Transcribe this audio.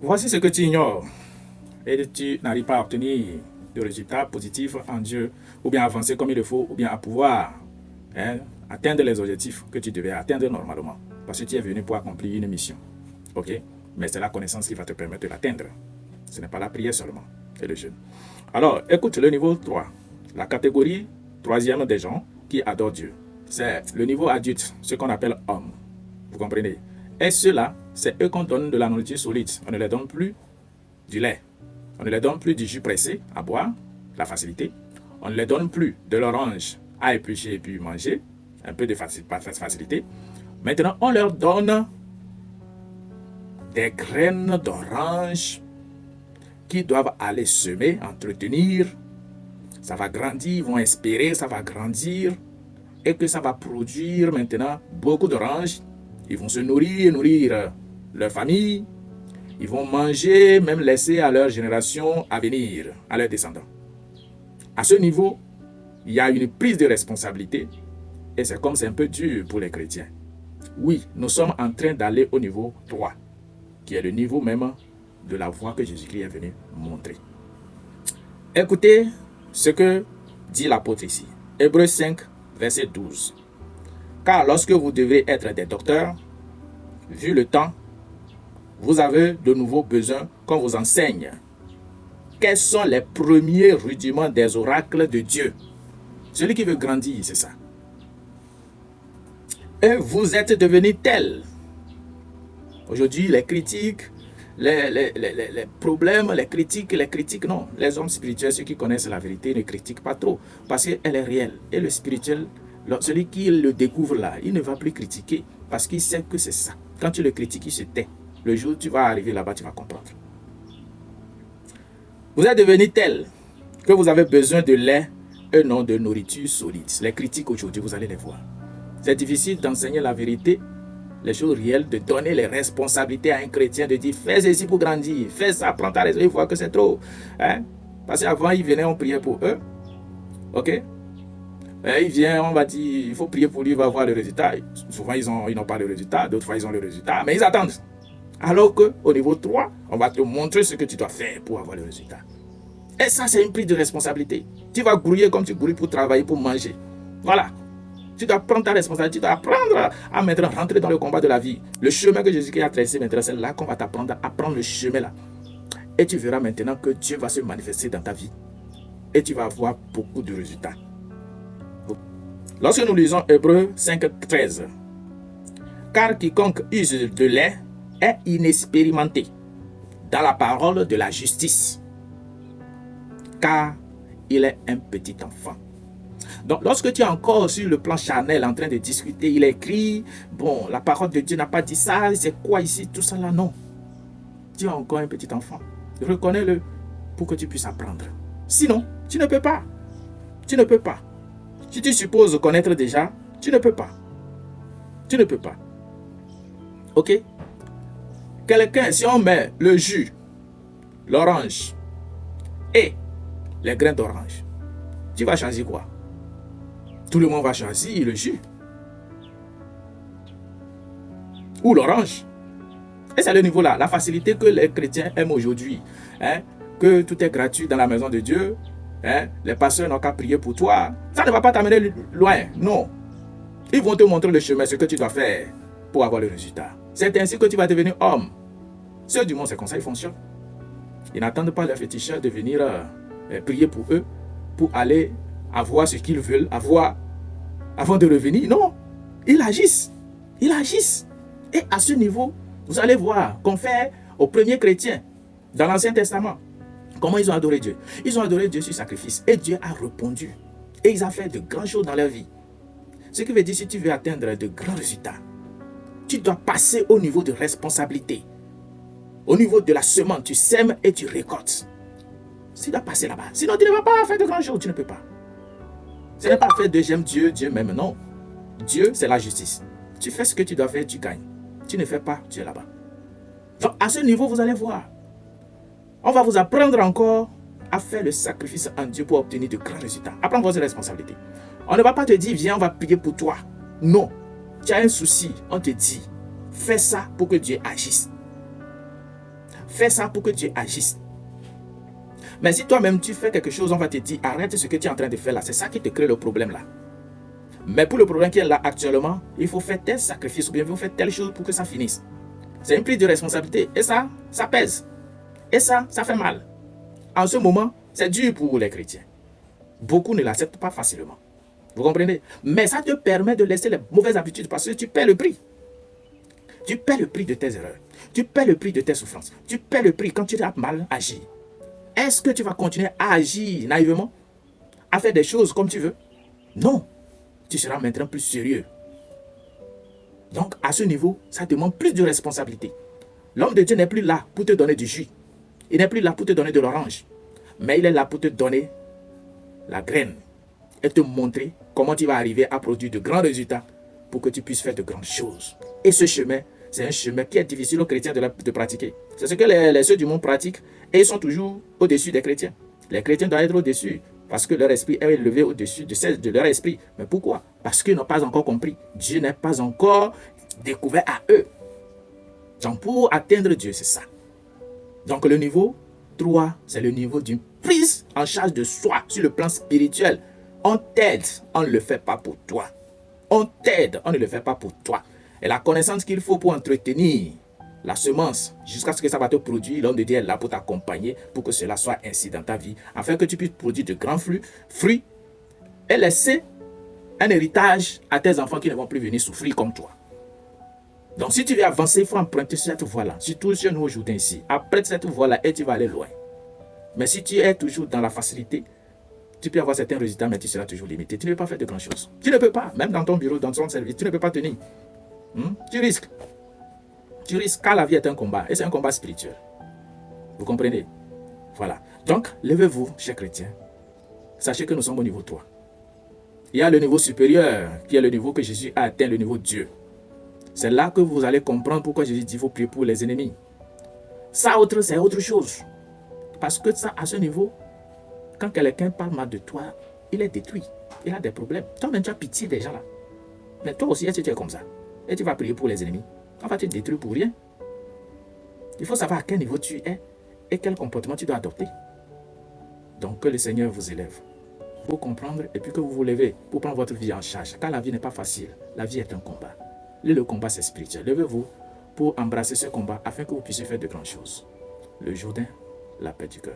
Voici ce que tu ignores et tu n'arrives pas à obtenir de résultats positifs en Dieu, ou bien avancer comme il le faut, ou bien à pouvoir atteindre les objectifs que tu devais atteindre normalement. Parce que tu es venu pour accomplir une mission. Ok? Mais c'est la connaissance qui va te permettre de l'atteindre. Ce n'est pas la prière seulement et le jeûne. Alors, écoute le niveau 3. La catégorie troisième des gens qui adorent Dieu. C'est le niveau adulte, ce qu'on appelle homme. Vous comprenez? Et ceux-là, c'est eux qu'on donne de la nourriture solide. On ne les donne plus du lait. On ne les donne plus du jus pressé à boire, la facilité. On ne les donne plus de l'orange à éplucher et puis manger, un peu de facilité. Maintenant, on leur donne des graines d'orange qui doivent aller semer, entretenir. Ça va grandir, ils vont espérer, ça va grandir et que ça va produire maintenant beaucoup d'oranges. Ils vont se nourrir leur famille. Ils vont manger, même laisser à leur génération à venir, à leurs descendants. À ce niveau, il y a une prise de responsabilité et c'est comme c'est un peu dur pour les chrétiens. Oui, nous sommes en train d'aller au niveau 3, qui est le niveau même de la voie que Jésus-Christ est venu montrer. Écoutez ce que dit l'apôtre ici. Hébreux 5, verset 12. Car lorsque vous devrez être des docteurs, vu le temps, vous avez de nouveau besoin qu'on vous enseigne quels sont les premiers rudiments des oracles de Dieu. Celui qui veut grandir, c'est ça. Et vous êtes devenus tels. Aujourd'hui, les critiques, les problèmes, les critiques, non. Les hommes spirituels, ceux qui connaissent la vérité, ne critiquent pas trop parce qu'elle est réelle. Et le spirituel, celui qui le découvre là, il ne va plus critiquer parce qu'il sait que c'est ça. Quand tu le critiques, il se tait. Le jour où tu vas arriver là-bas, tu vas comprendre. Vous êtes devenus tels que vous avez besoin de lait et non de nourriture solide. Les critiques aujourd'hui, vous allez les voir. C'est difficile d'enseigner la vérité, les choses réelles, de donner les responsabilités à un chrétien, de dire fais ceci pour grandir, fais ça, prends ta raison, il voit que c'est trop. Parce qu'avant, ils venaient, on priait pour eux. Ok? Et il vient, on va dire, il faut prier pour lui, il va voir le résultat. Souvent, ils n'ont pas le résultat, d'autres fois, ils ont le résultat, mais ils attendent. Alors qu'au niveau 3, on va te montrer ce que tu dois faire pour avoir le résultat. Et ça, c'est une prise de responsabilité. Tu vas grouiller comme tu grouilles pour travailler, pour manger. Voilà. Tu dois prendre ta responsabilité, tu dois apprendre à maintenant rentrer dans le combat de la vie. Le chemin que Jésus a tracé maintenant, c'est là qu'on va t'apprendre à prendre le chemin là. Et tu verras maintenant que Dieu va se manifester dans ta vie. Et tu vas avoir beaucoup de résultats. Lorsque nous lisons Hébreux 5, 13, car quiconque use de lait est inexpérimenté dans la parole de la justice, car il est un petit enfant. Donc, lorsque tu es encore sur le plan charnel en train de discuter, il est écrit, bon, la parole de Dieu n'a pas dit ça, c'est quoi ici, tout ça là, non. Tu es encore un petit enfant. Reconnais-le pour que tu puisses apprendre. Sinon, tu ne peux pas. Tu ne peux pas. Si tu supposes connaître déjà, tu ne peux pas. Tu ne peux pas. Ok? Quelqu'un, si on met le jus, l'orange et les grains d'orange, tu vas choisir quoi? Tout le monde va choisir le jus ou l'orange. Et c'est le niveau là, la facilité que les chrétiens aiment aujourd'hui. Que tout est gratuit dans la maison de Dieu. Les pasteurs n'ont qu'à prier pour toi. Ça ne va pas t'amener loin, non. Ils vont te montrer le chemin, ce que tu dois faire pour avoir le résultat. C'est ainsi que tu vas devenir homme. Ceux du monde, c'est comme ça, ils fonctionnent. Ils n'attendent pas les féticheurs de venir prier pour eux, pour aller avoir ce qu'ils veulent avoir avant de revenir. Non, ils agissent. Ils agissent. Et à ce niveau, vous allez voir qu'on fait aux premiers chrétiens dans l'Ancien Testament. Comment ils ont adoré Dieu? Ils ont adoré Dieu sur sacrifice. Et Dieu a répondu. Et ils ont fait de grandes choses dans leur vie. Ce qui veut dire, si tu veux atteindre de grands résultats, tu dois passer au niveau de responsabilité. Au niveau de la semence, tu sèmes et tu récoltes. Tu dois passer là-bas. Sinon, tu ne vas pas faire de grandes choses. Tu ne peux pas. Ce n'est pas faire de j'aime Dieu, Dieu m'aime. Non. Dieu, c'est la justice. Tu fais ce que tu dois faire, tu gagnes. Tu ne fais pas, tu es là-bas. Donc, à ce niveau, vous allez voir. On va vous apprendre encore à faire le sacrifice en Dieu pour obtenir de grands résultats. Apprendre vos responsabilités. On ne va pas te dire, viens, on va prier pour toi. Non. Tu as un souci, on te dit, fais ça pour que Dieu agisse. fait ça pour que Dieu agisse. Mais si toi-même tu fais quelque chose, on va te dire, arrête ce que tu es en train de faire là. C'est ça qui te crée le problème là. Mais pour le problème qui est là actuellement, il faut faire tel sacrifice ou bien il faut faire telle chose pour que ça finisse. C'est une prise de responsabilité. Et ça pèse. Et ça fait mal. En ce moment, c'est dur pour les chrétiens. Beaucoup ne l'acceptent pas facilement. Vous comprenez? Mais ça te permet de laisser les mauvaises habitudes parce que tu paies le prix. Tu paies le prix de tes erreurs. Tu paies le prix de tes souffrances. Tu paies le prix quand tu as mal agi. Est-ce que tu vas continuer à agir naïvement? À faire des choses comme tu veux? Non. Tu seras maintenant plus sérieux. Donc, à ce niveau, ça demande plus de responsabilité. L'homme de Dieu n'est plus là pour te donner du jus. Il n'est plus là pour te donner de l'orange. Mais il est là pour te donner la graine et te montrer comment tu vas arriver à produire de grands résultats pour que tu puisses faire de grandes choses. Et ce chemin, c'est un chemin qui est difficile aux chrétiens de pratiquer. C'est ce que les ceux du monde pratiquent et ils sont toujours au-dessus des chrétiens. Les chrétiens doivent être au-dessus parce que leur esprit est élevé au-dessus de leur esprit. Mais pourquoi? Parce qu'ils n'ont pas encore compris. Dieu n'est pas encore découvert à eux. Donc pour atteindre Dieu, c'est ça. Donc le niveau 3, c'est le niveau d'une prise en charge de soi sur le plan spirituel. On t'aide, on ne le fait pas pour toi. On t'aide, on ne le fait pas pour toi. Et la connaissance qu'il faut pour entretenir la semence, jusqu'à ce que ça va te produire, l'homme de Dieu est là pour t'accompagner, pour que cela soit ainsi dans ta vie, afin que tu puisses produire de grands fruits et laisser un héritage à tes enfants qui ne vont plus venir souffrir comme toi. Donc si tu veux avancer, il faut emprunter cette voie-là, surtout chez nous aujourd'hui ici. Après cette voie-là, et tu vas aller loin. Mais si tu es toujours dans la facilité, tu peux avoir certains résultats, mais tu seras toujours limité. Tu ne peux pas faire de grandes choses. Tu ne peux pas, même dans ton bureau, dans ton service, tu ne peux pas tenir. Tu risques. Tu risques car la vie est un combat. Et c'est un combat spirituel. Vous comprenez? Voilà. Donc, levez-vous, chers chrétiens. Sachez que nous sommes au niveau 3. Il y a le niveau supérieur, qui est le niveau que Jésus a atteint, le niveau Dieu. C'est là que vous allez comprendre pourquoi Jésus dit qu'il faut prier pour les ennemis. Ça, c'est autre chose. Parce que ça, à ce niveau, quand quelqu'un parle mal de toi, il est détruit. Il a des problèmes. Toi-même, tu as pitié des gens là. Mais toi aussi, tu es comme ça. Et tu vas prier pour les ennemis. On va te détruire pour rien. Il faut savoir à quel niveau tu es et quel comportement tu dois adopter. Donc que le Seigneur vous élève pour comprendre et puis que vous vous levez pour prendre votre vie en charge. Car la vie n'est pas facile. La vie est un combat. Le combat, c'est spirituel. Levez-vous pour embrasser ce combat afin que vous puissiez faire de grandes choses. Le Jourdain, la paix du cœur.